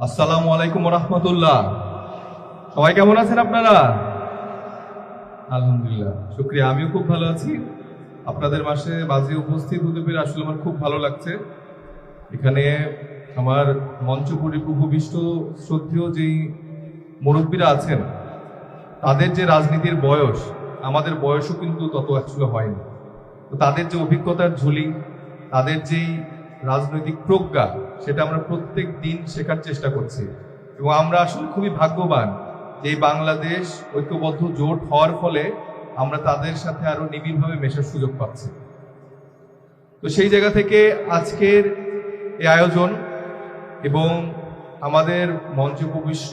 আসসালামু আলাইকুম রাহমাতুল্লাহ। সবাই কেমন আছেন আপনারা? আলহামদুলিল্লাহ, শুকরিয়া। আমিও খুব ভালো আছি। আপনাদের মাঝে উপস্থিত হতে পেরে আসলে আমার খুব ভালো লাগছে। এখানে আমার মঞ্চ উপবিষ্ট শ্রদ্ধেয় যেই মুরব্বীরা আছেন, তাদের যে রাজনীতির বয়স, আমাদের বয়সও কিন্তু তত আসলে হয়নি। তো তাদের যে অভিজ্ঞতার ঝুলি, তাদের যেই রাজনৈতিক প্রজ্ঞা, সেটা আমরা প্রত্যেক দিন শেখার চেষ্টা করছি। এবং আমরা আসলে খুবই ভাগ্যবান যে এই বাংলাদেশ ঐক্যবদ্ধ জোট হওয়ার ফলে আমরা তাদের সাথে আরো নিবিড়ভাবে মেশার সুযোগ পাচ্ছি। তো সেই জায়গা থেকে আজকের এই আয়োজন এবং আমাদের মঞ্চে উপবিষ্ট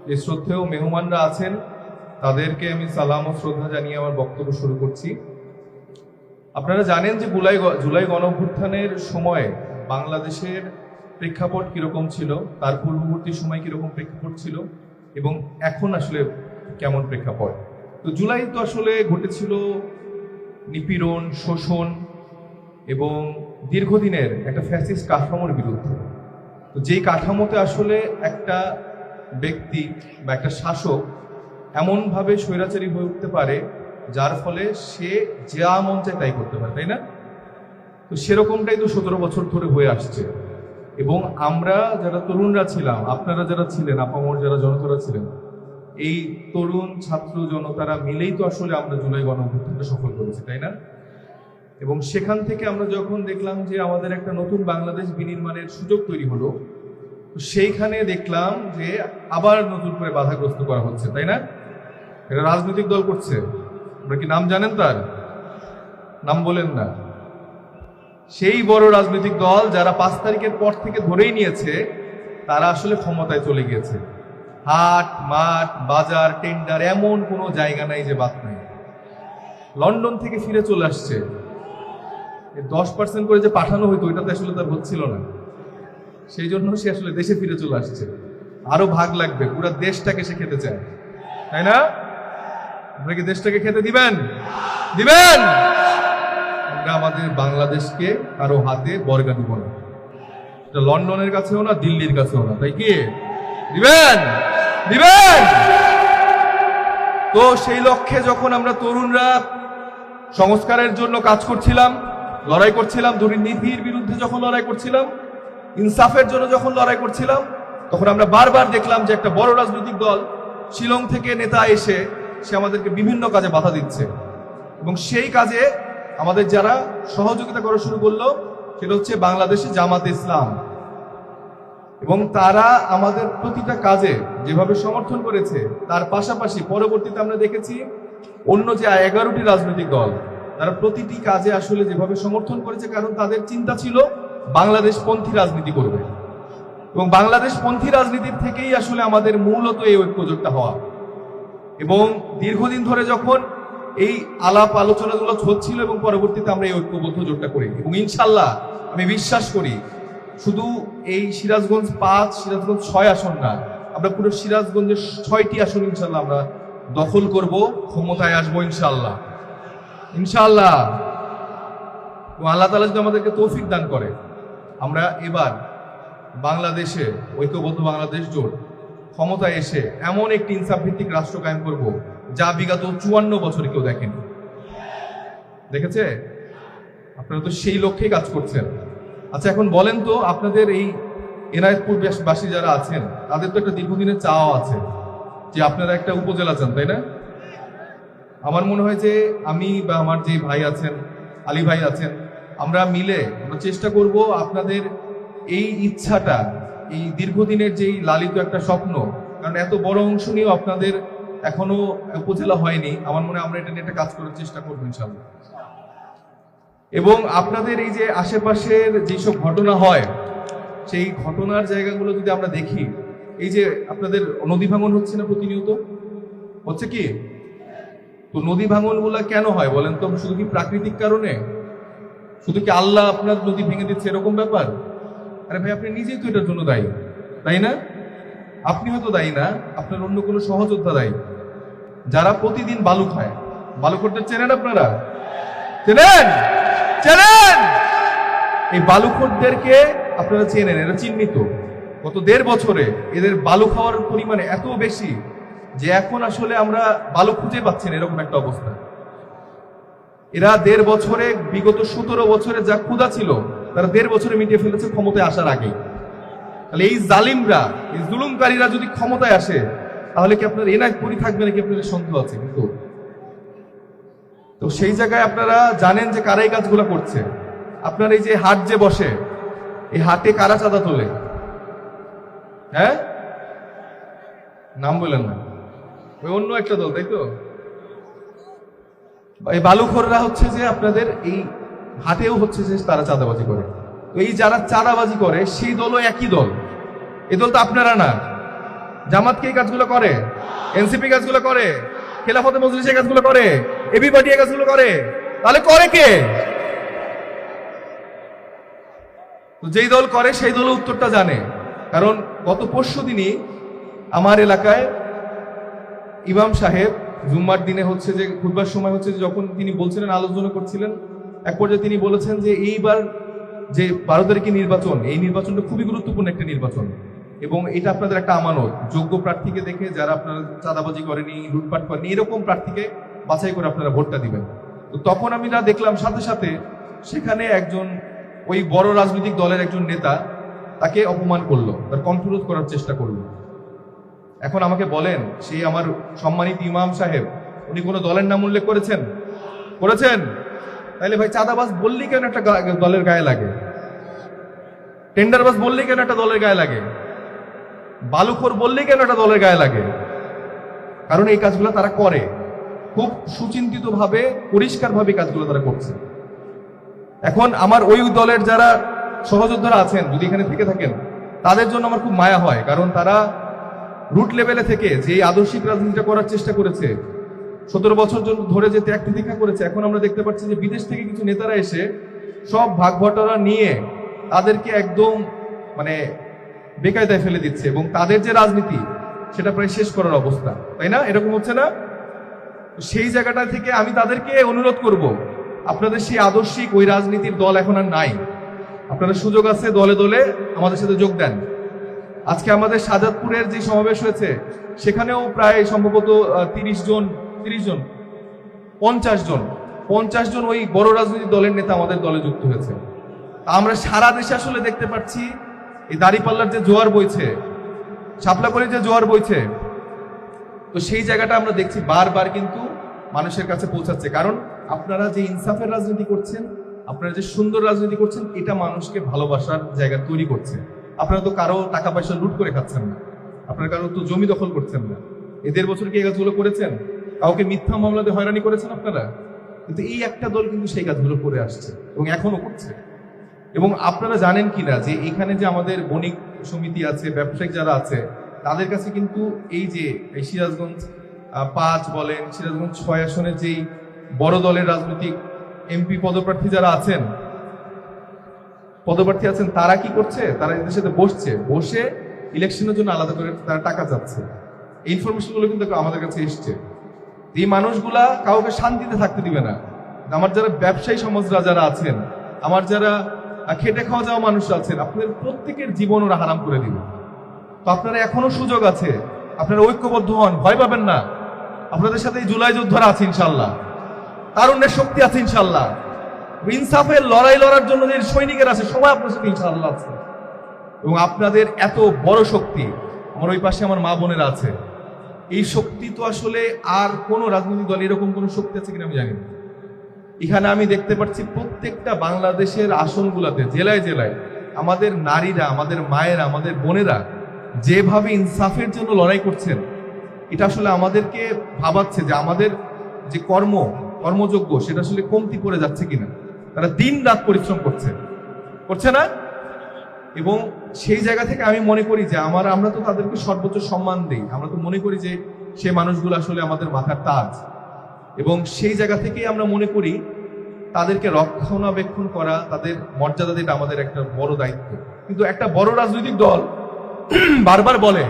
যে শ্রদ্ধেয় মেহমানরা আছেন, তাদেরকে আমি সালাম ও শ্রদ্ধা জানিয়ে আমার বক্তব্য শুরু করছি। আপনারা জানেন যে জুলাই গণঅভ্যুত্থানের সময়ে বাংলাদেশের প্রেক্ষাপট কিরকম ছিল, তার পূর্ববর্তী সময় কিরকম প্রেক্ষাপট ছিল এবং এখন আসলে কেমন প্রেক্ষাপট। তো জুলাই তো আসলে ঘটেছিল নিপীড়ন, শোষণ এবং দীর্ঘদিনের একটা ফ্যাসিস্ট কাঠামোর বিরুদ্ধে। তো যেই কাঠামোতে আসলে একটা ব্যক্তি বা একটা শাসক এমনভাবে স্বৈরাচারী হয়ে উঠতে পারে যার ফলে সে যা মন চায় তাই করতে পারে, তাই না? তো সেরকমটাই তো 17 বছর ধরে হয়ে আসছে। এবং আমরা যারা তরুণরা ছিলাম, আপনারা যারা ছিলেন, আপামর যারা জনতারা ছিলেন, এই তরুণ ছাত্র জনতারা মিলেই তো আসলে আমরা জুলাই গণঅভ্যুত্থানটা সফল করেছি, তাই না? এবং সেখান থেকে আমরা যখন দেখলাম যে আমাদের একটা নতুন বাংলাদেশ বিনির্মাণের সুযোগ তৈরি হলো, তো সেইখানে দেখলাম যে আবার নতুন করে বাধাগ্রস্ত করা হচ্ছে, তাই না? এটা রাজনৈতিক দল করছে। আপনারা কি নাম জানেন? তার নাম বলেন না। সেই বড় রাজনৈতিক দল যারা 5 তারিখের পর থেকে ধরেই নিয়েছে, তারা আসলে ক্ষমতায় চলে গিয়েছে। হাট, মাঠ, বাজার, টেন্ডার, এমন কোনো জায়গা নাই যে বাদ নাই। লন্ডন থেকে ফিরে চলে আসছে। 10% করে যে পাঠানো হইতো, ওইটাতে আসলে তার হচ্ছিল না। সেই জন্য সে আসলে দেশে ফিরে চলে আসছে। আরো ভাগ লাগবে, পুরো দেশটাকে সে খেতে চায়, তাই না? আপনারা কি দেশটাকে খেতে দিবেন? দিবেন? আমরা আমাদের বাংলাদেশকে কারো হাতে বর্গা দিব না। এটা লন্ডনের কাছেও না, দিল্লির কাছেও না, তাই কি? দিবেন? দিবেন? তো সেই লক্ষ্যে যখন আমরা তরুণরা সংস্কারের জন্য কাজ করছিলাম, লড়াই করছিলাম, দুর্নীতির বিরুদ্ধে যখন লড়াই করছিলাম, ইনসাফের জন্য যখন লড়াই করছিলাম, তখন আমরা বারবার দেখলাম যে একটা বড় রাজনৈতিক দল শিলং থেকে নেতা এসে সে আমাদেরকে বিভিন্ন কাজে বাধা দিচ্ছে। এবং সেই কাজে আমাদের যারা সহযোগিতা করা শুরু করলো, সেটা হচ্ছে বাংলাদেশে জামাতে ইসলাম। এবং তারা আমাদের প্রতিটা কাজে যেভাবে সমর্থন করেছে, তার পাশাপাশি পরবর্তীতে আমরা দেখেছি অন্য যে 11টি রাজনৈতিক দল, তারা প্রতিটি কাজে আসলে যেভাবে সমর্থন করেছে, কারণ তাদের চিন্তা ছিল বাংলাদেশপন্থী রাজনীতি করবে। এবং বাংলাদেশপন্থী রাজনীতির থেকেই আসলে আমাদের মূলত এই ঐক্যজোটটা হওয়া। এবং দীর্ঘদিন ধরে যখন এই আলাপ আলোচনাগুলো হচ্ছিল এবং পরবর্তীতে আমরা এই ঐক্যবদ্ধ জোটটা করি, এবং ইনশাল্লাহ আমি বিশ্বাস করি শুধু এই সিরাজগঞ্জ 5, সিরাজগঞ্জ 6 আসন না, আমরা পুরো সিরাজগঞ্জের 6টি আসন ইনশাল্লাহ আমরা দখল করব, ক্ষমতায় আসবো ইনশাল্লাহ। ইনশাল্লাহ। আল্লাহ তাআলা যদি আমাদেরকে তৌফিক দান করে, আমরা এবার বাংলাদেশে ঐক্যবদ্ধ বাংলাদেশ জোট ক্ষমতায় এসে এমন একটি ইনসাফ ভিত্তিক রাষ্ট্র কায়েম করব, যা বিগত 54 বছরে কেউ দেখেনি। দেখেছে? আপনারা তো সেই লক্ষ্যেই কাজ করছেন। আচ্ছা, এখন বলেন তো, আপনাদের এই এনায়েতপুর বাসী যারা আছেন, তাদের তো একটা দীর্ঘদিনের চাওয়া আছে যে আপনারা একটা উপজেলা চান, তাই না? আমার মনে হয় যে আমি বা আমার যে ভাই আছেন, আলী ভাই আছেন, আমরা মিলে আমরা চেষ্টা করব আপনাদের এই ইচ্ছাটা, এই দীর্ঘদিনের যেই লালিত একটা স্বপ্ন, কারণ এত বড় অংশ নিয়েও আপনাদের এখনো উপজেলা হয়নি, আমার মনে হয় আমরা এটা নিয়ে একটা কাজ করার চেষ্টা করবো ইনশাআল্লাহ। এবং আপনাদের এই যে আশেপাশের যেসব ঘটনা হয়, সেই ঘটনার জায়গাগুলো যদি আমরা দেখি, এই যে আপনাদের নদী ভাঙন হচ্ছে না প্রতিনিয়ত, হচ্ছে কি? তো নদী ভাঙনগুলা কেন হয় বলেন তো? শুধু কি প্রাকৃতিক কারণে? শুধু কি আল্লাহ আপনার নদী ভেঙে দিচ্ছে এরকম ব্যাপার? আরে ভাই, আপনি নিজেই তো এটার জন্য দায়ী, তাই না? আপনি হয়তো দায়ী না, আপনার অন্য কোনো সহযোদ্ধা দায়ী, যারা প্রতিদিন বালু খায়। বালু করতে চেনেন আপনারা? চেনেন? চেনেন? এই বালুখোরদেরকে আপনারা চেনেন, এরা চিহ্নিত। গত 1.5 বছরে এদের বালু খাওয়ার পরিমাণ এত বেশি যে এখন আসলে আমরা বালু খুঁজে পাচ্ছি না, এরকম একটা অবস্থা। এরা 1.5 বছরে, বিগত 17 বছরে যা ক্ষুধা ছিল তারা 1.5 বছরে মিটিয়ে ফেলেছে ক্ষমতায় আসার আগেই। তাহলে এই জালিমরা, এই জুলুমকারীরা যদি ক্ষমতায় আসে তাহলে কি আপনার এনায়েত পরি থাকবে নাকি, আপনাদের সন্দেহ আছে কিন্তু। তো সেই জায়গায় আপনারা জানেন যে কারা এই কাজগুলো করছে। আপনার এই যে হাট যে বসে, এই হাটে কারা চাঁদা তোলে? হ্যাঁ, নাম বলেন না, ওই অন্য একটা দল, তাই তো। এই বালুখোররা হচ্ছে যে আপনাদের এই হাটেও হচ্ছে যে তারা চাঁদাবাজি করে। তো এই যারা চাঁদাবাজি করে সেই দলও একই দল। এই দল তো আপনারা না। জামাত কি এই কাজগুলো করে? এনসিপি কাজগুলো করে? খেলাফতে মজলিস এই কাজগুলো করে? এবি পার্টি এই কাজগুলো করে? তাহলে করে কে? তো যেই দল করে সেই দল উত্তরটা জানে। কারণ গত পরশু দিনই আমার এলাকায় ইমাম সাহেব জুম্মার দিনে হচ্ছে যে খুতবার সময় হচ্ছে যে যখন তিনি বলছিলেন, আলোচনা করছিলেন, এক পর্যায়ে তিনি বলেছেন যে এইবার যে 12 তারিখে নির্বাচন, এই নির্বাচনটা খুবই গুরুত্বপূর্ণ একটা নির্বাচন এবং এটা আপনাদের একটা আমানত। যোগ্য প্রার্থীকে দেখে, যারা আপনারা চাঁদাবাজি করেনি, লুটপাট করেনি, এরকম প্রার্থীকে বাছাই করে আপনারা ভোটটা দিবেন। তো তখন আমি না দেখলাম সাথে সাথে সেখানে একজন ওই বড় রাজনৈতিক দলের একজন নেতা তাকে অপমান করলো, তার কণ্ঠরোধ করার চেষ্টা করলো। এখন আমাকে বলেন, সেই আমার সম্মানিত ইমাম সাহেব, উনি কোনো দলের নাম উল্লেখ করেছেন? করেছেন? তাইলে ভাই চাঁদাবাজ বললেই কেন একটা দলের গায়ে লাগে? টেন্ডারবাজ বললেই কেন একটা দলের গায়ে লাগে? বালুখোর বললেই কেন একটা দলের গায়ে লাগে? কারণ এই কাজগুলো তারা করে খুব সুচিন্তিত ভাবে, পরিষ্কার ভাবে কাজগুলো তারা করছে। এখন আমার ওই দলের যারা সহযোদ্ধারা আছেন, যদি এখানে থেকে থাকেন, তাদের জন্য আমার খুব মায়া হয়। কারণ তারা রুট লেভেলে থেকে যে আদর্শিক রাজনীতিটা করার চেষ্টা করেছে, 17 বছর ধরে যে ত্যাগ তিতিক্ষা করেছে, এখন আমরা দেখতে পাচ্ছি যে বিদেশ থেকে কিছু নেতারা এসে সব ভাগ বটরা নিয়ে তাদেরকে একদম মানে বেকায়দায় ফেলে দিচ্ছে এবং তাদের যে রাজনীতি সেটা প্রায় শেষ করার অবস্থা, তাই না? এরকম হচ্ছে না? সেই জায়গাটা থেকে আমি তাদেরকে অনুরোধ করব, আপনাদের সেই আদর্শিক ওই রাজনীতির দল এখন আর নাই। আপনাদের সুযোগ আছে, দলে দলে আমাদের সাথে যোগ দেন। আজকে আমাদের সাজাদপুরের যে সমাবেশ হয়েছে সেখানেও প্রায় সম্ভবত 50 জন ওই বড় রাজনৈতিক দলের নেতা আমাদের দলে যুক্ত হয়েছে। আমরা সারা দেশে আসলে দেখতে পাচ্ছি এই দাঁড়িপাল্লার যে জোয়ার বইছে, শাপলাকলির যে জোয়ার বইছে, তো সেই জায়গাটা আমরা দেখছি বারবার কিন্তু মানুষের কাছে পৌঁছাচ্ছে। কারণ আপনারা যে ইনসাফের রাজনীতি করছেন, আপনারা যে সুন্দর রাজনীতি করছেন, এটা মানুষকে ভালোবাসার জায়গা তৈরি করছে। আপনারা তো কারো টাকা পয়সা লুট করে খাচ্ছেন না, আপনারা কারো তো জমি দখল করছেন না। এই 1.5 বছর কি এই কাজগুলো করেছেন? কাউকে মিথ্যা মামলাতে হয়রানি করেছেন আপনারা? কিন্তু এই একটা দল কিন্তু সেই কাজগুলো করে আসছে এবং এখনো করছে। এবং আপনারা জানেন কিনা যে এখানে যে আমাদের বণিক সমিতি আছে, ব্যবসায়িক যারা আছে, তাদের কাছে কিন্তু এই যে এই সিরাজগঞ্জ 5 বলেন, সিরাজগঞ্জ 6 আসনের যেই বড় দলের রাজনৈতিক এমপি পদপ্রার্থী যারা আছেন, তারা কি করছে? তারা এদের সাথে বসে ইলেকশনের জন্য আলাদা করে তারা টাকা চাচ্ছে। এই ইনফরমেশন গুলো কিন্তু আমাদের কাছে এসছে। এই মানুষগুলা কাউকে শান্তিতে থাকতে দিবে না। আমার যারা ব্যবসায়ী সমাজরা যারা আছেন, আমার যারা খেটে খাওয়া যাওয়া মানুষ আছেন, আপনাদের প্রত্যেকের জীবন ওরা হারাম করে দিবে। তো আপনারা এখনো সুযোগ আছে, আপনারা ঐক্যবদ্ধ হন, ভয় পাবেন না। আপনাদের সাথে জুলাই যোদ্ধারা আছে ইনশাল্লাহ, তারুণ্যের শক্তি আছে ইনশাল্লাহ, ইনসাফের লড়াই লড়ার জন্য যে সৈনিকের আছে সবাই আপনার সাথে ইনশাআল্লাহ আছে। এবং আপনাদের এত বড় শক্তি, আমার ওই পাশে আমার মা বোনেরা আছে, এই শক্তি তো আসলে আর কোন রাজনৈতিক দল এরকম কোন শক্তি আছে কিনা আমি জানি না। এখানে আমি দেখতে পাচ্ছি প্রত্যেকটা বাংলাদেশের আসনগুলাতে, জেলায় জেলায় আমাদের নারীরা, আমাদের মায়েরা, আমাদের বোনেরা যেভাবে ইনসাফের জন্য লড়াই করছেন, এটা আসলে আমাদেরকে ভাবাচ্ছে যে আমাদের যে কর্মযোগ্য সেটা আসলে কমতি পড়ে যাচ্ছে কিনা। তারা দিন রাত পরিশ্রম করছে না? এবং সেই জায়গা থেকে আমি মনে করি যে আমরা তো তাদেরকে সর্বোচ্চ সম্মান দিই, আমরা তো মনে করি যে সে মানুষগুলো আসলে আমাদের মাথার তাজ, এবং সেই জায়গা থেকেই আমরা মনে করি তাদেরকে রক্ষণাবেক্ষণ করা, তাদের মর্যাদা দিতে আমাদের একটা বড় দায়িত্ব। কিন্তু একটা বড় রাজনৈতিক দল বারবার বলে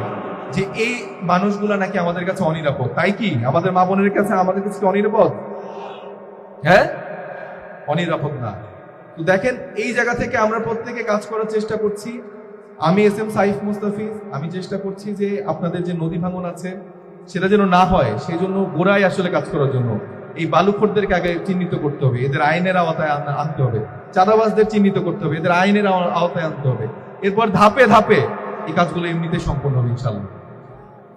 যে এই মানুষগুলা নাকি আমাদের কাছে অনিরাপদ। তাই কি আমাদের মা বোনের কাছে আমাদের কাছে অনিরাপদ? হ্যাঁ, অনিরাপদ না। তো দেখেন, এই জায়গা থেকে আমরা প্রত্যেকে কাজ করার চেষ্টা করছি। আমি এস এম সাইফ মুস্তাফিজ, আমি চেষ্টা করছি যে আপনাদের যে নদী ভাঙন আছে সেটা যেন না হয়, সেই জন্য গোড়ায় আসলে কাজ করার জন্য এই বালুখোরদেরকে আগে চিহ্নিত করতে হবে, এদের আইনের আওতায় আনতে হবে। চাঁদাবাজদের চিহ্নিত করতে হবে, এদের আইনের আওতায় আনতে হবে। এরপর ধাপে ধাপে এই কাজগুলো এমনিতে সম্পন্ন হবে ইনশাল্লাহ।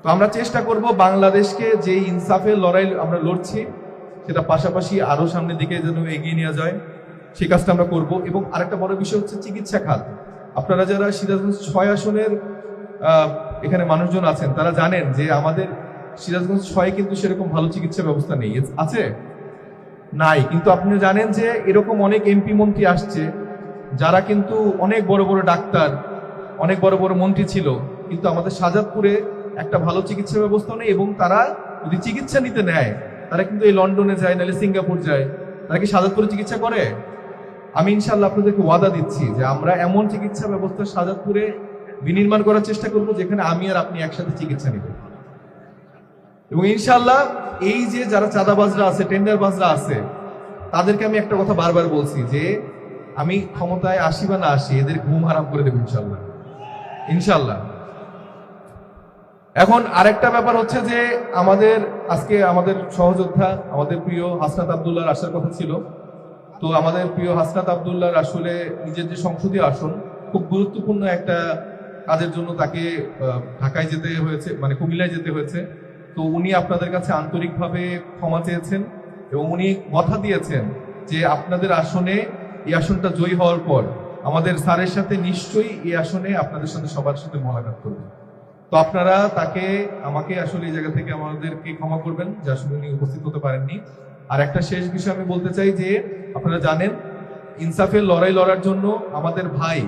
তো আমরা চেষ্টা করব বাংলাদেশকে যে ইনসাফের লড়াই আমরা লড়ছি সেটা পাশাপাশি আরো সামনের দিকে যেন এগিয়ে নেওয়া যায়, সেই কাজটা আমরা করব। এবং আরেকটা বড় বিষয় হচ্ছে চিকিৎসা খাত। আপনারা যারা সিরাজগঞ্জ 6 আসনের এখানে মানুষজন আছেন তারা জানেন যে আমাদের সিরাজগঞ্জ 6 কিন্তু সেরকম ভালো চিকিৎসা ব্যবস্থা নেই, আছে নাই। কিন্তু আপনি জানেন যে এরকম অনেক এমপি মন্ত্রী আসছে যারা কিন্তু অনেক বড় বড় ডাক্তার, অনেক বড় বড় মন্ত্রী ছিল, কিন্তু আমাদের শাহজাদপুরে একটা ভালো চিকিৎসা ব্যবস্থা নেই। এবং তারা যদি চিকিৎসা নিতে নেয় তারা কিন্তু এই লন্ডনে যায়, নাহলে সিঙ্গাপুর যায়। তারা কি শাহজাদপুরে চিকিৎসা করে? আমি ইনশাল্লাহ আপনাদেরকে ওয়াদা দিচ্ছি যে আমরা এমন চিকিৎসা ব্যবস্থা শাহজাদপুরে বিনির্মাণ করার চেষ্টা করব যেখানে আমি আর আপনি একসাথে চিকিৎসা নিব। এবং ইনশাল্লাহ এই যে যারা চাঁদাবাজরা আছে, টেন্ডারবাজরা আছে, তাদেরকে আমি একটা কথা বারবার বলছি যে আমি ক্ষমতায় আসি বা না আসি, এদের ঘুম হারাম করে দেবো ইনশাল্লাহ, ইনশাল্লাহ। এখন আরেকটা ব্যাপার হচ্ছে যে আজকে আমাদের সহযোদ্ধা আমাদের প্রিয় হাসনাত আব্দুল্লাহর আসার কথা ছিল। তো আমাদের প্রিয় হাসনাত আব্দুল্লাহর আসলে নিজের যে সংসদীয় আসন, খুব গুরুত্বপূর্ণ একটা কাজের জন্য তাকে ঢাকায় যেতে হয়েছে, মানে কুমিল্লায় যেতে হয়েছে। তো উনি আপনাদের কাছে আন্তরিকভাবে ক্ষমা চেয়েছেন এবং উনি কথা দিয়েছেন যে আপনাদের আসনে, এই আসনটা জয়ী হওয়ার পর আমাদের স্যারের সাথে নিশ্চয়ই এই আসনে আপনাদের সাথে সবার সাথে মোলাকাত করবেন। তো আপনারা আমাকে আসলে এই জায়গা থেকে আমাদেরকে ক্ষমা করবেন যে আসলে উনি উপস্থিত হতে পারেননি। আর একটা শেষ বিষয় আমি বলতে চাই যে আপনারা জানেন ইনসাফের লড়াই লড়ার জন্য আমাদের ভাই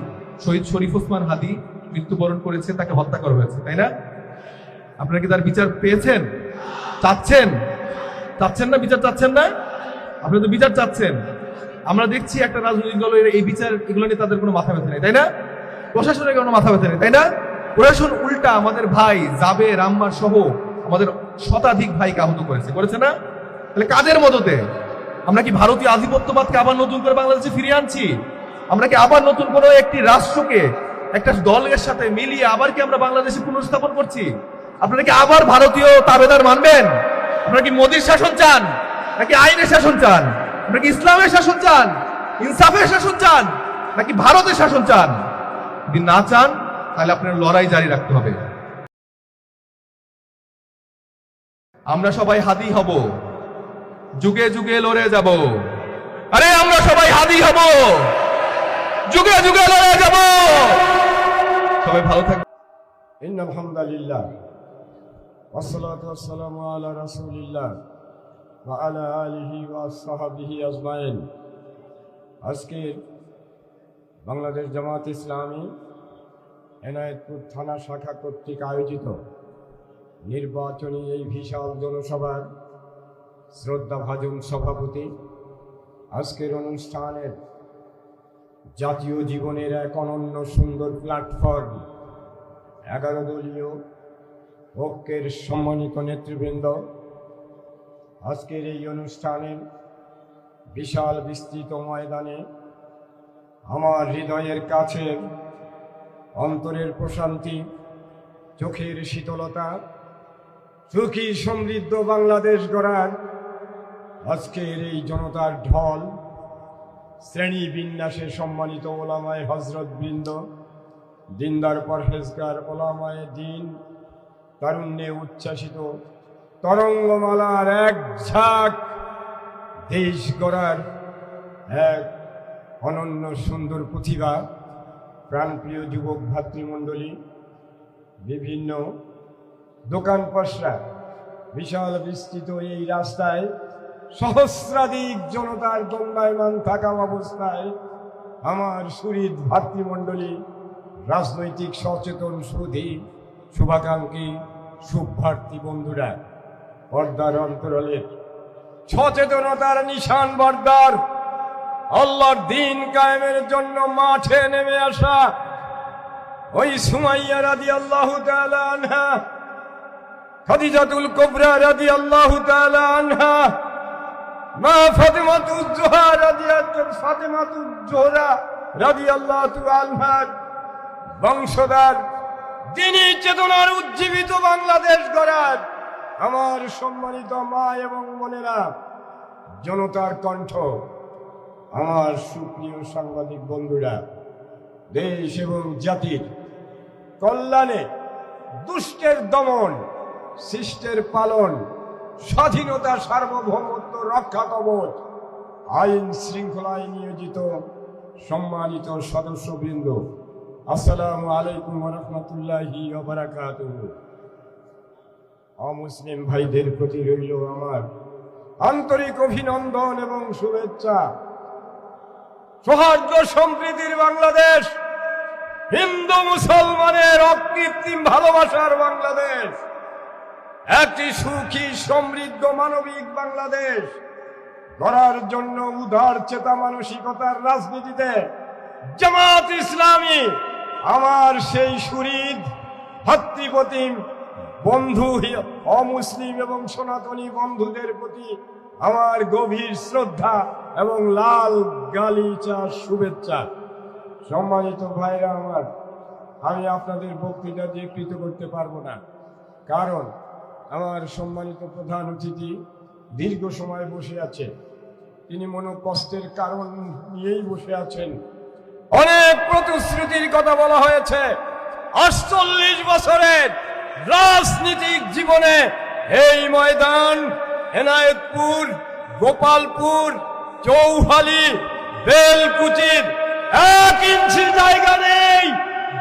শহীদ শরীফ ওসমান হাদি মৃত্যুবরণ করেছে, তাকে হত্যা করা হয়েছে, তাই না? আপনারা কি তার বিচার পেয়েছেন? চাচ্ছেন না? বিচার চাচ্ছেন না? আপনারা তো বিচার চাচ্ছেন। আমরা দেখছি একটা রাজনৈতিক দল এই বিচার এগুলো নিয়ে তাদের কোনো মাথা ব্যথা নেই, তাই না? প্রশাসনের কোনো মাথা ব্যথা নেই, তাই না? প্রশাসন উল্টা আমাদের ভাই জাবের, আম্মার সহ আমাদের শতাধিক ভাইকে আহত করেছে না? তাহলে কাদের মদতে? আমরা কি ভারতীয় আধিপত্যবাদকে আবার নতুন করে বাংলাদেশে ফিরিয়ে আনছি? আমরা কি আবার নতুন কোনো একটি রাষ্ট্রকে একটা দলের সাথে মিলিয়ে আবার কি আমরা বাংলাদেশে পুনর্স্থাপন করছি? আপনারা কি আবার ভারতীয় তাবেদার মানবেন? আপনারা কি মোদীর শাসন চান, নাকি আইনের শাসন চান? আপনারা কি ইসলামের শাসন চান, ইনসাফের শাসন চান, নাকি ভারতের শাসন চান? যদি না চান তাহলে আপনার লড়াই জারি রাখতে হবে। আমরা সবাই হাদি হব, যুগে যুগে লড়ে যাব। আরে আমরা সবাই হাদি হব, যুগে যুগে লড়ে যাব। সবাই ভালো থাকবেন। ইন্নাল হামদুলিল্লাহ ওয়াসসালাতু ওয়াসসালামু আলা রাসূলিল্লাহ ওয়া আলা আলিহি ওয়া আসহাবিহি আজমাইন। আজকে বাংলাদেশ জামাত ইসলামী এনায়েতপুর থানা শাখা কর্তৃক আয়োজিত নির্বাচনী এই বিশাল জনসভার শ্রদ্ধাভাজন সভাপতি, আজকের অনুষ্ঠানের জাতীয় জীবনের এক অনন্য সুন্দর প্ল্যাটফর্ম 11 দলীয় ঐক্যের সম্মানিত নেতৃবৃন্দ, আজকের এই অনুষ্ঠানে বিশাল বিস্তৃত ময়দানে আমার হৃদয়ের কাছে অন্তরের প্রশান্তি, চোখের শীতলতা, সুখী সমৃদ্ধ বাংলাদেশ গড়ার আজকের এই জনতার ঢল, শ্রেণী বিন্যাসে সম্মানিত ওলামায়ে হযরত বৃন্দ, দিনদার পরহেজগার ওলামায়ে দিন, তারুণ্যে উচ্ছ্বাসিত তরঙ্গমালার এক ঝাঁক দেশ গড়ার এক অনন্য সুন্দর প্রতিভা, প্রাণপ্রিয় যুবক ভাতৃমণ্ডলী, বিভিন্ন দোকান পসরা, বিশাল বিস্তৃত এই রাস্তায় সহস্রাধিক জনতার দণ্ডায়মান থাকা অবস্থায় আমার সুহৃদ ভাতৃমণ্ডলী, রাজনৈতিক সচেতন সুধী, শুভাকাঙ্ক্ষী, শুভার্থী বন্ধুরা, পর্দার অন্তরালের সচেতনতার নিশান বর্দার, আল্লাহর দ্বীন কায়েমের জন্য মাঠে নেমে আসা ওই সুমাইয়া রাদিয়াল্লাহু তাআলা আনহা, খাদিজাতুল কুবরা রাদিয়াল্লাহু তাআলা আনহা, মা ফাতিমাতুজ জোহরা রাদিয়াল্লাহু আনহা বংশধর, দিনী চেতনার উজ্জীবিত বাংলাদেশ গড়ার আমার সম্মানিত মা এবং বোনেরা, জনতার কণ্ঠ, আমার সুপ্রিয় সাংবাদিক বন্ধুরা, দেশ এবং জাতির কল্যাণে দুষ্টের দমন, শিষ্টের পালন, স্বাধীনতা সার্বভৌমত্ব রক্ষা কবচ, আইন শৃঙ্খলায় নিয়োজিত সম্মানিত সদস্যবৃন্দ, আসসালামু আলাইকুম ওয়া রাহমাতুল্লাহি ওয়া বারাকাতুহু। অমুসলিম ভাইদের প্রতি রইল আমার আন্তরিক অভিনন্দন এবং শুভেচ্ছা। সৌহার্দ্য সম্প্রীতির বাংলাদেশ, হিন্দু মুসলমানের অকৃত্রিম ভালোবাসার বাংলাদেশ, একটি সুখী সমৃদ্ধ মানবিক বাংলাদেশ গড়ার জন্য উদার চেতা মানসিকতার রাজনীতিতে জামাত ইসলামী আমার সেই শরীদ ভাতৃপ্রতিম বন্ধু অমুসলিম এবং সনাতনী বন্ধুদের প্রতি আমার গভীর শ্রদ্ধা এবং লাল গালিচার শুভেচ্ছা। সম্মানিত ভাইরা আমার, আমি আপনাদের বক্তৃতা দিয়ে কৃত করতে পারবো না, কারণ আমার সম্মানিত প্রধান অতিথি দীর্ঘ সময় বসে আছে। তিনি মনোকষ্টের কারণ নিয়েই বসে আছেন। অনেক প্রতিশ্রুতির কথা বলা হয়েছে। 48 বছরের রাজনীতিক জীবনে এই ময়দান, এনায়েতপুর, গোপালপুর, চৌহালি, বেলকুচির 1 ইঞ্চি জায়গা নেই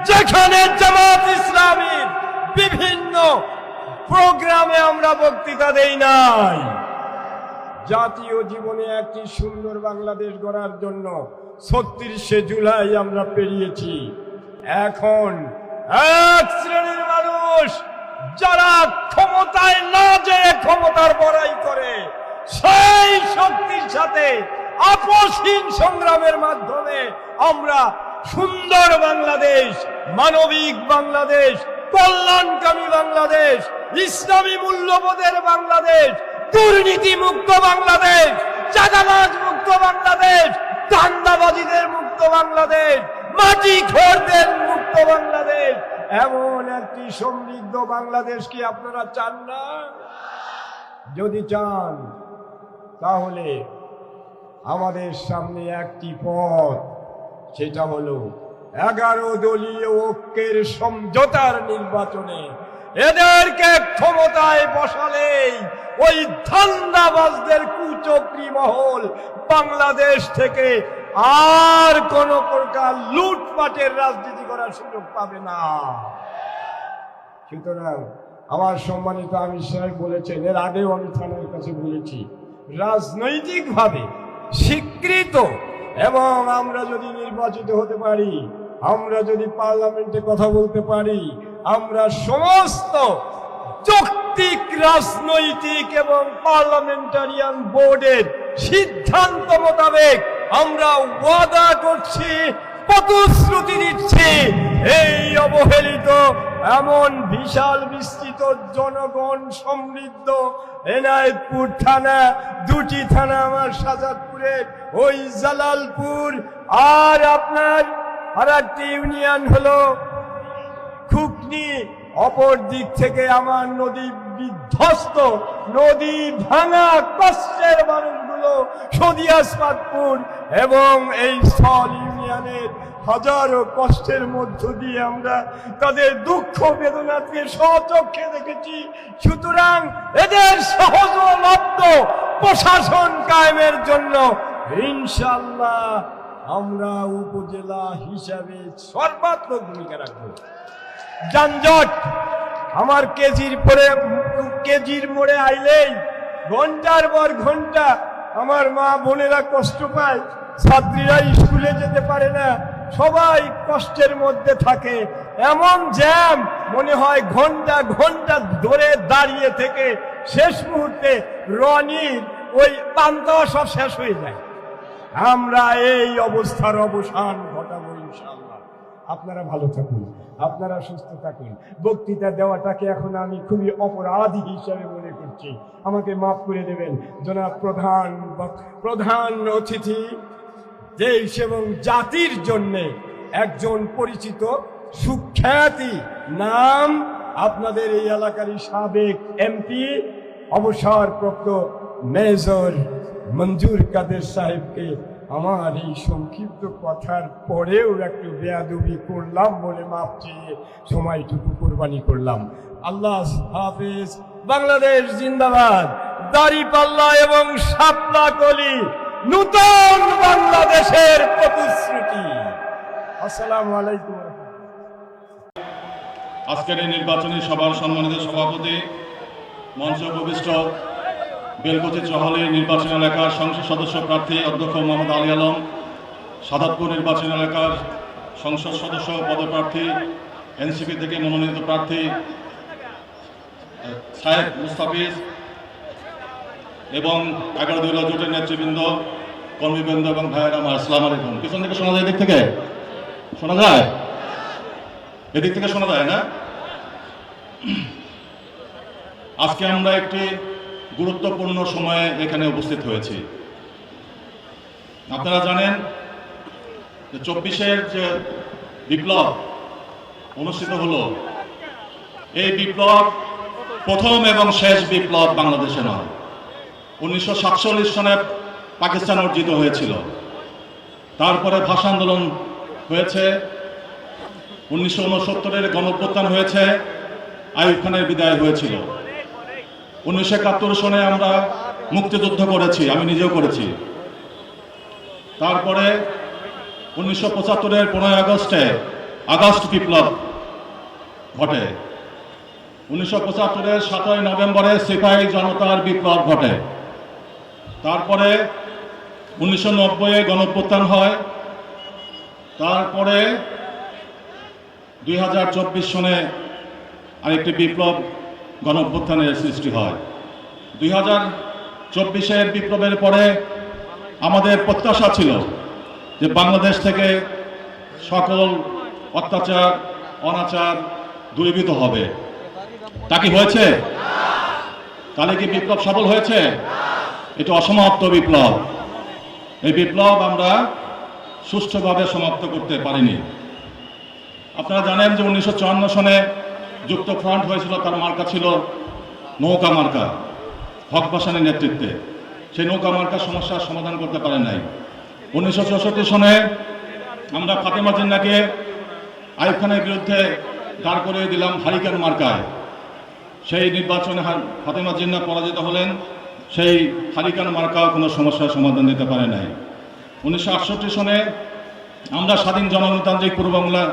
যেখানে জামাত ইসলামীর বিভিন্ন প্রোগ্রামে আমরা বক্তৃতা দেই নাই। জাতীয় জীবনে একটি সুন্দর বাংলাদেশ গড়ার জন্য 36শে জুলাই আমরা পেরিয়েছি। এখন এক শ্রেণীর মানুষ যারা ক্ষমতায় না যেয়ে ক্ষমতার বড়াই করে, সেই শক্তির সাথে আপসহীন সংগ্রামের মাধ্যমে আমরা সুন্দর বাংলাদেশ, মানবিক বাংলাদেশ, কল্যাণকামী বাংলাদেশ, ইসলামী মূল্যবোধের বাংলাদেশ, দুর্নীতি মুক্ত বাংলাদেশ, চাঁদাবাজ মুক্ত বাংলাদেশ, ধান্দাবাজিদের মুক্ত বাংলাদেশ, মাটি খোরদের মুক্ত বাংলাদেশ, এমন একটি সমৃদ্ধ বাংলাদেশ কি আপনারা চান না? যদি চান তাহলে আমাদের সামনে একটি পথ, সেটা হলো 11 দলীয় ঐক্যের সমঝোতার নির্বাচনে এদেরকে ক্ষমতায় বসালেই ওই ধান্দাবাজদের কুচক্রী মহল বাংলাদেশ থেকে আর কোন প্রকার লুটপাটের রাজনীতি করার সুযোগ পাবে না। সুতরাং আমার সম্মানিত আমির সাহেব বলেছেন, এর আগেও আমি থানার কাছে বলেছি, রাজনৈতিকভাবে স্বীকৃত এবং আমরা যদি নির্বাচিত হতে পারি, আমরা যদি পার্লামেন্টে কথা বলতে পারি, আমরা সমস্ত যৌক্তিক রাজনৈতিক এবং পার্লামেন্টারিয়ান বোর্ডের সিদ্ধান্ত মোতাবেক আমরা ওয়াদা করছি, প্রতিশ্রুতি দিচ্ছি, এই অবহেলিত এমন বিশাল বিস্তৃত জনগণ সমৃদ্ধ এনায়েতপুর থানা, 2টি থানা আমার শাহজাদপুরের, ওই জালালপুর, আর আপনার আরেকটি ইউনিয়ন হলো খুকনি, অপর দিক থেকে আমার নদী বিধ্বস্ত, নদী ভাঙা কষ্টের মানুষগুলো সদিয়াসপাতপুর এবং এই স্থল ইউনিয়নের হাজারো কষ্টের মধ্য দিয়ে আমরা তাদের দুঃখ বেদনাকে স্বচক্ষে দেখেছি। সুতরাং এদের সহজলব্ধ প্রশাসন কায়েমের জন্য ইনশাআল্লাহ আমরা উপজেলা হিসাবে সর্বাত্মক ভূমিকা রাখব। যানজট আমার কেজির মোড়ে আইলেই ঘন্টার পর ঘন্টা আমার মা বোনেরা কষ্ট পায়, ছাত্রীরা স্কুলে যেতে পারে না, সবাই কষ্টের মধ্যে থাকে। এমন জ্যাম মনে হয় ঘন্টা ঘন্টা ধরে দাঁড়িয়ে থেকে শেষ মুহূর্তে রনির ওই পান্তা সব শেষ হয়ে যায়। আমরা এই অবস্থার অবসান ঘটাবো ইনশাআল্লাহ। আপনারা ভালো থাকুন, আপনারা সুস্থ থাকুন। বক্তৃতা দেওয়াটাকে এখন আমি খুবই অপরাধী হিসাবে মনে করছি, আমাকে মাফ করে দেবেন। জনাব প্রধান অতিথি, দেশ এবং জাতির জন্য একজন পরিচিত সুখ্যাতি নাম আপনাদের এই এলাকারই সাবেক এমপি অবসরপ্রাপ্ত মেজর মঞ্জুর কাদের সাহেবকে আমার এই সংক্ষিপ্ত কথার পরেও একটু বেয়াদবি করলাম বলে মাপ চেয়ে সময়টুকু কোরবানি করলাম। আল্লাহ হাফেজ। বাংলাদেশ জিন্দাবাদ। দাড়িপাল্লা এবং শাপলা কলি নূতন বাংলাদেশের প্রতিশ্রুতি। আসসালামু আলাইকুম। আজকের এই নির্বাচনী সভার সম্মানিত সভাপতি, মঞ্চ উপবিষ্ট বেলকুচি চহলী নির্বাচনী এলাকার সংসদ সদস্য প্রার্থী অধ্যক্ষ মোহাম্মদ আলী আলম, সাদাতপুর নির্বাচনী এলাকার সংসদ সদস্য পদপ্রার্থী এনসিপি থেকে মনোনীত প্রার্থী সাহেব মুস্তাফিজ এবং 11 দলীয় জোটের নেতৃবৃন্দ, কর্মীবৃন্দ এবং ভাইয়েরা আমার আসসালামু আলাইকুম। পিছন থেকে শোনা যায়? এদিক থেকে শোনা যায়? এদিক থেকে শোনা যায় না? আজকে আমরা একটি গুরুত্বপূর্ণ সময়ে এখানে উপস্থিত হয়েছি। আপনারা জানেন যে 24-এর যে বিপ্লব অনুষ্ঠিত হলো, এই বিপ্লব প্রথম এবং শেষ বিপ্লব বাংলাদেশে নয়। 1947 সনে পাকিস্তান অর্জিত হয়েছিল, তারপরে ভাষা আন্দোলন হয়েছে, 1969-এর গণঅভ্যুত্থান হয়েছে, আইয়ুব খানের বিদায় হয়েছিল। 1971 সনে আমরা মুক্তিযুদ্ধ করেছি, আমি নিজেও করেছি। তারপরে 1975-এর 15 আগস্টে আগস্ট বিপ্লব ঘটে। 1975-এর 7 নভেম্বরে সিপাহী জনতার বিপ্লব ঘটে। তারপরে 1990-এ গণঅভ্যুত্থান হয়। তারপরে 2024 সনে আরেকটি বিপ্লব গণঅভ্যুত্থানের সৃষ্টি হয়। 2024-এর বিপ্লবের পরে আমাদের প্রত্যাশা ছিল যে বাংলাদেশ থেকে সকল অত্যাচার অনাচার দূরীভূত হবে। তা কি হয়েছে? তাহলে কি বিপ্লব সফল হয়েছে? এটা অসমাপ্ত বিপ্লব। এই বিপ্লব আমরা সুষ্ঠুভাবে সমাপ্ত করতে পারিনি। আপনারা জানেন যে 1954 সনে যুক্ত ফ্রন্ট হয়েছিল, তার মার্কা ছিল নৌকা মার্কা, হক ভাসানীর নেতৃত্বে। সেই নৌকা মার্কা সমস্যার সমাধান করতে পারে নাই। 1964 সনে আমরা ফাতেমা জিন্নাকে আইয়ুব খানের বিরুদ্ধে দাঁড় করিয়ে দিলাম হারিকেন মার্কায়। সেই নির্বাচনে ফাতেমা জিন্না পরাজিত হলেন। সেই হারিকেন মার্কাও কোনো সমস্যার সমাধান দিতে পারে নাই। 1968 সনে আমরা স্বাধীন জনগণতান্ত্রিক পূর্ব বাংলা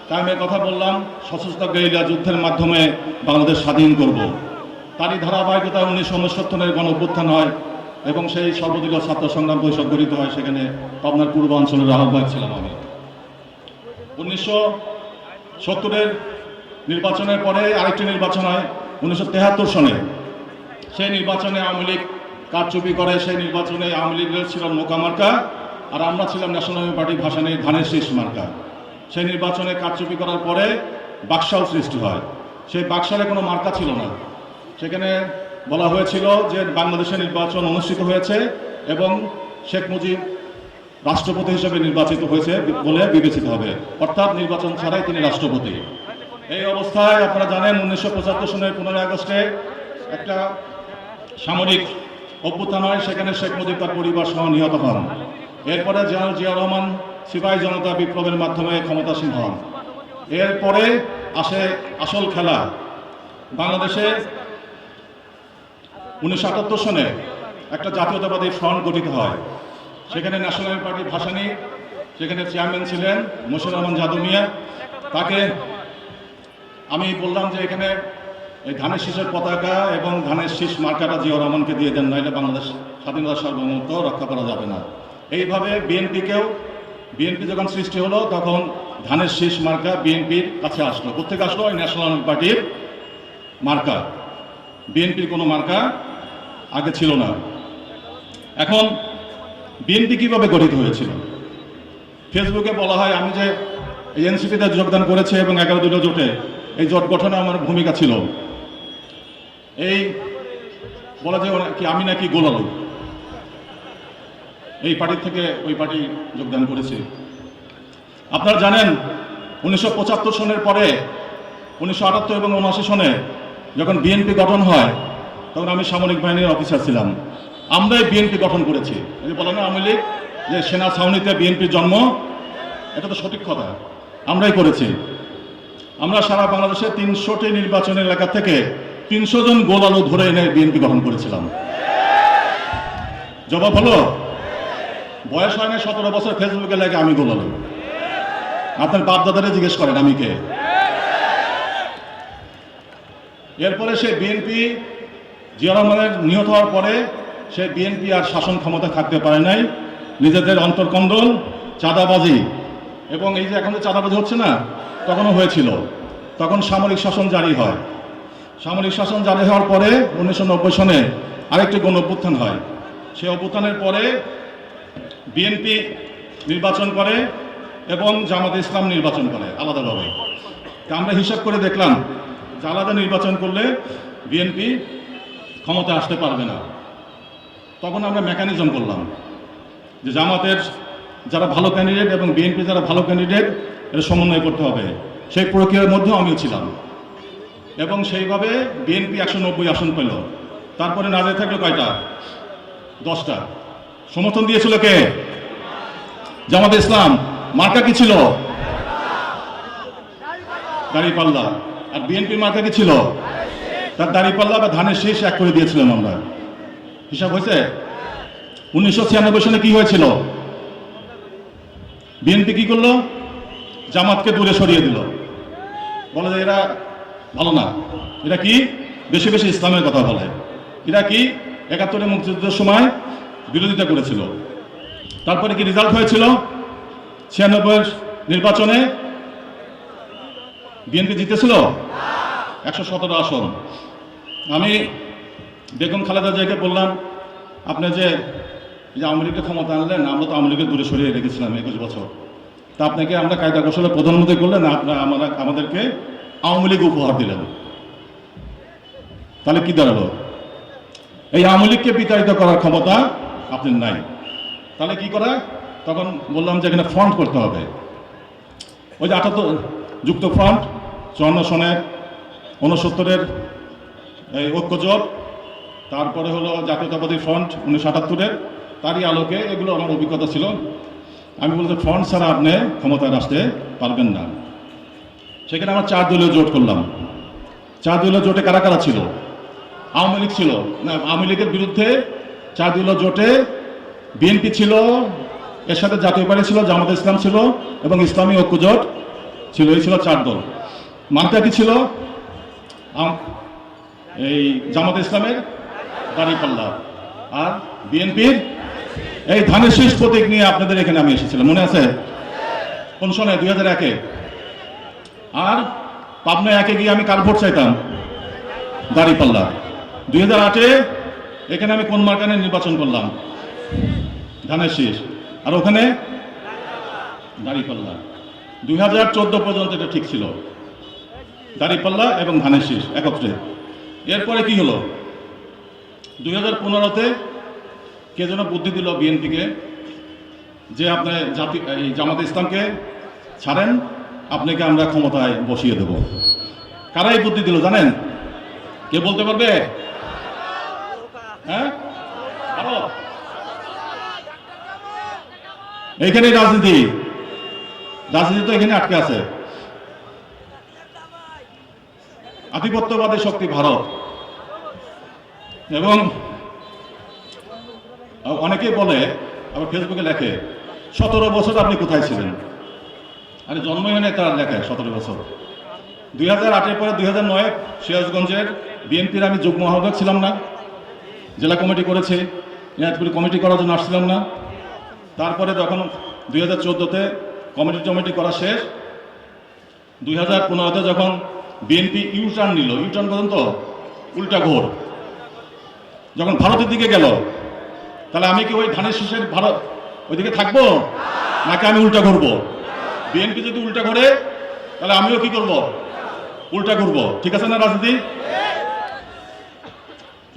কায়েমের কথা বললাম, সশস্ত্র গেরিলা যুদ্ধের মাধ্যমে বাংলাদেশ স্বাধীন করব। তারই ধারাবাহিকতায় 1969-এর গণঅভ্যুত্থান হয় এবং সেই সর্বদলীয় ছাত্র সংগ্রাম পরিষদ গঠিত হয়। সেখানে পাবনার পূর্বাঞ্চলের আহ্বায়ক ছিলাম আমি। 1970-এর নির্বাচনের পরে আরেকটি নির্বাচন হয় 1973 সনে। সেই নির্বাচনে আওয়ামী লীগ কারচুপি করে। সেই নির্বাচনে আওয়ামী লীগের ছিল নৌকা মার্কা, আর আমরা ছিলাম ন্যাশনাল পার্টি ভাসানী ধানের শীষ মার্কা। সেই নির্বাচনে কারচুপি করার পরে বাকশাল সৃষ্টি হয়। সেই বাকশালে কোনো মার্কা ছিল না। সেখানে বলা হয়েছিল যে বাংলাদেশের নির্বাচন অনুষ্ঠিত হয়েছে এবং শেখ মুজিব রাষ্ট্রপতি হিসেবে নির্বাচিত হয়েছে বলে বিবেচিত হবে, অর্থাৎ নির্বাচন ছাড়াই তিনি রাষ্ট্রপতি। এই অবস্থায় আপনারা জানেন 1975 সনের 15 আগস্টে একটা সামরিক অভ্যুত্থান হয়। সেখানে শেখ মুজিব তার পরিবার সহ নিহত হন। এরপরে জেনারেল জিয়া রহমান সিপাহী জনতা বিপ্লবের মাধ্যমে ক্ষমতাসীন হন। এরপরে আসে আসল খেলা। বাংলাদেশে 1978 সনে একটা জাতীয়তাবাদী ফ্রন্ট গঠিত হয়। সেখানে ন্যাশনাল পার্টি ভাসানী, সেখানে চেয়ারম্যান ছিলেন মশিউর রহমান যাদু মিয়া। তাকে আমি বললাম যে এখানে এই ধানের শীষের পতাকা এবং ধানের শীষ মার্কাটা জিয়া রহমানকে দিয়ে দেন, নাইলে বাংলাদেশ স্বাধীনতার সার্বভৌমত্ব রক্ষা করা যাবে না। এইভাবে বিএনপি যখন সৃষ্টি হলো তখন ধানের শীষ মার্কা বিএনপির কাছে আসলো। কোথেকে আসলো? ওই ন্যাশনাল পার্টির মার্কা। বিএনপির কোনো মার্কা আগে ছিল না। এখন বিএনপি কিভাবে গঠিত হয়েছিল? ফেসবুকে বলা হয় আমি যে এনসিপিতে যোগদান করেছি এবং 11 দলীয় জোটে এই জোট গঠনে আমার ভূমিকা ছিল। এই বলা যায় কি আমি নাকি গোলালু এই পার্টি থেকে ওই পার্টি যোগদান করেছি। আপনারা জানেন 1975 সনের পরে 1978 এবং 79 সনে যখন বিএনপি গঠন হয় তখন আমি সামরিক বাহিনীর অফিসার ছিলাম। আমরাই বিএনপি গঠন করেছি। এই বলে না আওয়ামী লীগ যে সেনা ছাউনিতে বিএনপির জন্ম, এটা তো সঠিক কথা, আমরাই করেছি। আমরা সারা বাংলাদেশে 300টি নির্বাচনী এলাকা থেকে 300 জন গোল আলু ধরে এনে বিএনপি গঠন করেছিলাম। জবাব হলো, বয়স হয় না 17 বছর, ফেসবুকে লাগে আমি গোল আলু। আপনার বাপ দাদারে জিজ্ঞেস করেন আমি কে। এরপরে সে বিএনপি জিয়া রহমানের নিহত হওয়ার পরে সে বিএনপি আর শাসন ক্ষমতা থাকতে পারে নাই। নিজেদের অন্তর্কন্দল, চাঁদাবাজি, এবং এই যে এখন যে চাঁদাবাজি হচ্ছে না, তখনও হয়েছিল। তখন সামরিক শাসন জারি হয়। সামরিক শাসন জারি হওয়ার পরে 1990 সনে আরেকটি গণ অভ্যুত্থান হয়। সেই অভ্যুত্থানের পরে বিএনপি নির্বাচন করে এবং জামাতে ইসলাম নির্বাচন করে আলাদাভাবে। তা আমরা হিসাব করে দেখলাম যে আলাদা নির্বাচন করলে বিএনপি ক্ষমতা আসতে পারবে না। তখন আমরা মেকানিজম করলাম যে জামাতের যারা ভালো ক্যান্ডিডেট এবং বিএনপি যারা ভালো ক্যান্ডিডেট এটা সমন্বয় করতে হবে। সেই প্রক্রিয়ার মধ্যেও আমিও ছিলাম এবং সেইভাবে বিএনপি 190 আসন পেল। তারপরে নাজের থাকলো কয়টা? 10টা। সমর্থন দিয়েছিল কে? জামাতে ইসলাম। মার্কা কি ছিল? দাঁড়িপাল্লা। আর বিএনপি মার্কা কি ছিল? তার দাঁড়িপাল্লা বা ধানের শীষ এক করে দিয়েছিলাম আমরা। হিসাব হয়েছে? 1996 সালে কি হয়েছিল? বিএনপি কি করলো? জামাতকে দূরে সরিয়ে দিল, বলে যে এরা ভালো না। এটা কি? বেশি বেশি ইসলামের কথা বলে। এরা কি 71-এ মুক্তিযুদ্ধের সময় বিরোধিতা করেছিল। তারপরে কি রেজাল্ট হয়েছিল? 96 নির্বাচনে বিএনপি জিতেছিল 117 আসন। আমি বেগম খালেদা জিয়াকে বললাম, আপনি যে আওয়ামী লীগের ক্ষমতা আনলেন, আমরা তো আওয়ামী লীগের দূরে সরিয়ে রেখেছিলাম 21 বছর, তা আপনাকে আমরা কায়দা কৌশলে প্রধানমন্ত্রী করলেন, আপনারা আমাদেরকে আওয়ামী লীগ উপহার দিলেন। তাহলে কি দাঁড়ালো? এই আওয়ামী লীগকে বিতাড়িত করার ক্ষমতা আপনার নাই। তাহলে কি করা? তখন বললাম যে এখানে ফ্রন্ট করতে হবে। ওই যে 78 যুক্ত ফ্রন্ট, 54 সনের 69-এর এই ঐক্যজোট, তারপরে হলো জাতীয়তাবাদী ফ্রন্ট 1978-এর, তারই আলোকে এগুলো আমার অভিজ্ঞতা ছিল। আমি বলতে ফ্রন্ট ছাড়া আপনি ক্ষমতায় আসতে পারবেন না। সেখানে আমরা 4 দলীয় জোট করলাম। 4 দলীয় জোটে কারা কারা ছিল? আওয়ামী লীগ ছিল না, আওয়ামী লীগের বিরুদ্ধে 4 দলীয় জোটে বিএনপি ছিল, এর সাথে জাতীয় পার্টি ছিল, জামাতে ইসলাম ছিল এবং ইসলামী ঐক্যজোট ছিল। এই ছিল 4 দল। মার্কা কি ছিল? এই জামাতে ইসলামের দাঁড়িপাল্লা, আর বিএনপির এই ধানের শীষ প্রতীক নিয়ে আপনাদের এখানে আমি এসেছিলাম, মনে আছে? কোন সনে? 2001-এ। আর পাবনা 1-এ গিয়ে আমি কার ভোট চাইতাম? দাঁড়িপাল্লা। 2008-এ এখানে আমি কোন মার্কা নিয়ে নির্বাচন করলাম? ধানের শীষ। আর ওখানে দাঁড়িপাল্লা। 2014 পর্যন্ত এটা ঠিক ছিল, দাঁড়িপাল্লা এবং ধানের শীষ একত্রে। এরপরে কি হলো? 2015-তে কে যেন বুদ্ধি দিল বিএনপিকে যে আপনি জামাতে ইসলামকে ছাড়েন, আপনাকে আমরা ক্ষমতায় বসিয়ে দেব। কারাই বুদ্ধি দিল জানেন? কে বলতে পারবে? হ্যাঁ, আরো এইখানে রাজনীতি তো এখানে আটকে আছে। আধিপত্যবাদী শক্তি ভারত। এবং অনেকেই বলে, আবার ফেসবুকে লেখে 17 বছর আপনি কোথায় ছিলেন? আরে জন্মই হয় না তার লেখে 17 বছর। 2008-এর পরে 2009-এ সিরাজগঞ্জের বিএনপির আমি যুগ্ম আহ্বায়ক ছিলাম না, জেলা কমিটি করেছি, দিনাজপুর কমিটি করার জন্য আসছিলাম না। তারপরে যখন 2014-তে কমিটি করা শেষ, 2015-তে যখন বিএনপি ইউটার্ন নিল, ইউটার্ন পর্যন্ত উল্টা ঘোর, যখন ভারতের দিকে গেল, তাহলে আমি কি ওই ধানের শীষের ভারত ওইদিকে থাকবো নাকি আমি উল্টা ঘুরবো? বিএনপি যদি উল্টা ঘোরে তাহলে আমিও কি করব? উল্টা ঘুরবো। ঠিক আছে না রাজনীতি?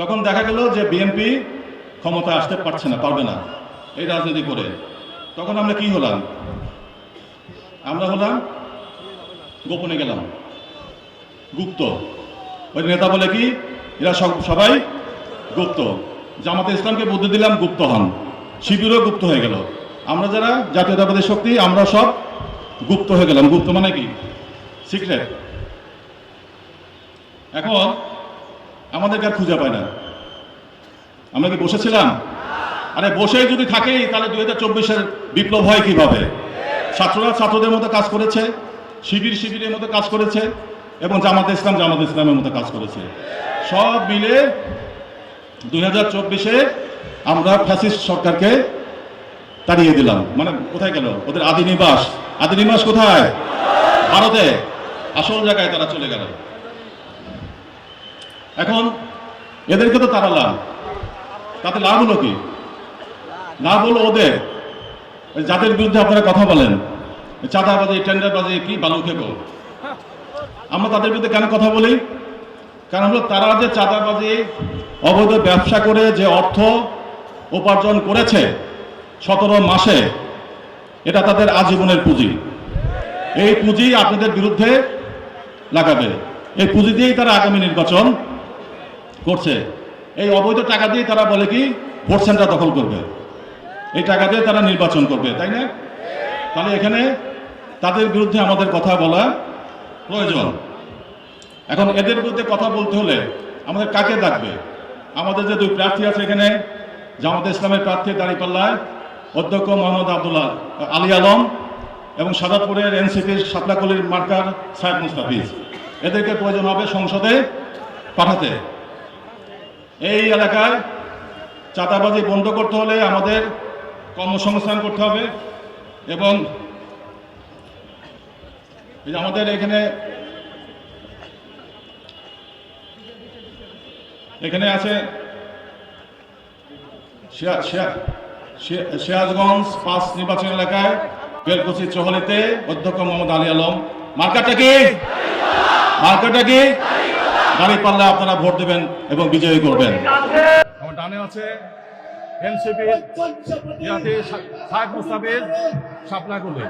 তখন দেখা গেল যে বিএনপি ক্ষমতা আসতে পারবে না এই রাজনীতি করে। তখন আমরা কি হলাম? আমরা হলাম গোপনে গেলাম, গুপ্ত। ওই নেতা বলে কি এরা সবাই গুপ্ত। জামাতে ইসলামকে বুদ্ধি দিলাম গুপ্ত হন, শিবিরও গুপ্ত হয়ে গেল। আমরা যারা জাতীয়তাবাদী শক্তি আমরা সব গুপ্ত হয়ে গেলাম। গুপ্ত মানে কি? সিক্রেট। এখন আমাদেরকে আর খুঁজে পায় না। আমরা কি বসেছিলাম? আরে বসে যদি থাকেই তাহলে 2024-এর বিপ্লব হয় কিভাবে? ছাত্ররা ছাত্রদের মতো কাজ করেছে, শিবিরের মতো কাজ করেছে, এবং জামাতে ইসলামের মতো কাজ করেছে। সব মিলে 2024-এ আমরা ফ্যাসিস্ট সরকারকে তাড়িয়ে দিলাম। মানে কোথায় গেল ওদের আদি নিবাস কোথায়? ভারতে। আসল জায়গায় তারা চলে গেল। এখন এদেরকে তো তাড়ালাম, তাতে লাভ হলো কি? লাভ হলো ওদের, যাদের বিরুদ্ধে আপনারা কথা বলেন, চাঁদাবাজি, টেন্ডারবাজি, কি বালু খেকো। আমরা তাদের বিরুদ্ধে কেন কথা বলি? কারণ হলো তারা যে চাঁদাবাজি, অবৈধ ব্যবসা করে যে অর্থ উপার্জন করেছে 17 মাসে, এটা তাদের আজীবনের পুঁজি। এই পুঁজি আপনাদের বিরুদ্ধে লাগাবে। এই পুঁজি দিয়েই তারা আগামী নির্বাচন করছে। এই অবৈধ টাকা দিয়ে তারা বলে কি ভোট সেন্টার দখল করবে, এই টাকা দিয়ে তারা নির্বাচন করবে, তাই না? তাহলে এখানে তাদের বিরুদ্ধে আমাদের কথা বলা প্রয়োজন। এখন এদের বিরুদ্ধে কথা বলতে হলে আমাদের কাকে ডাকবে? আমাদের যে 2 প্রার্থী আছে এখানে, জামাতে ইসলামের প্রার্থী দাঁড়িপাল্লায় অধ্যক্ষ মোহাম্মদ আলী আলম এবং সাদাতপুরের এনসিপির শাপলাকলির মার্কার সাহেব মুস্তাফিজ, এদেরকে প্রয়োজন হবে সংসদে পাঠাতে। এই এলাকায় চাঁদাবাজি বন্ধ করতে হলে আমাদের কর্মসংস্থান করতে হবে, এবং আমাদের এখানে আছে সিরাজগঞ্জ 5 নির্বাচন এলাকায় বেলকুচি চৌহালিতে অধ্যক্ষ মোহাম্মদ আলী আলম। মার্কাটা কি? দাঁড়িপাল্লায় আপনারা ভোট দেবেন এবং বিজয়ী করবেন। আমার ডানে আছে এনসিপি সাহেব মুস্তাফিজ শাপলাকলি।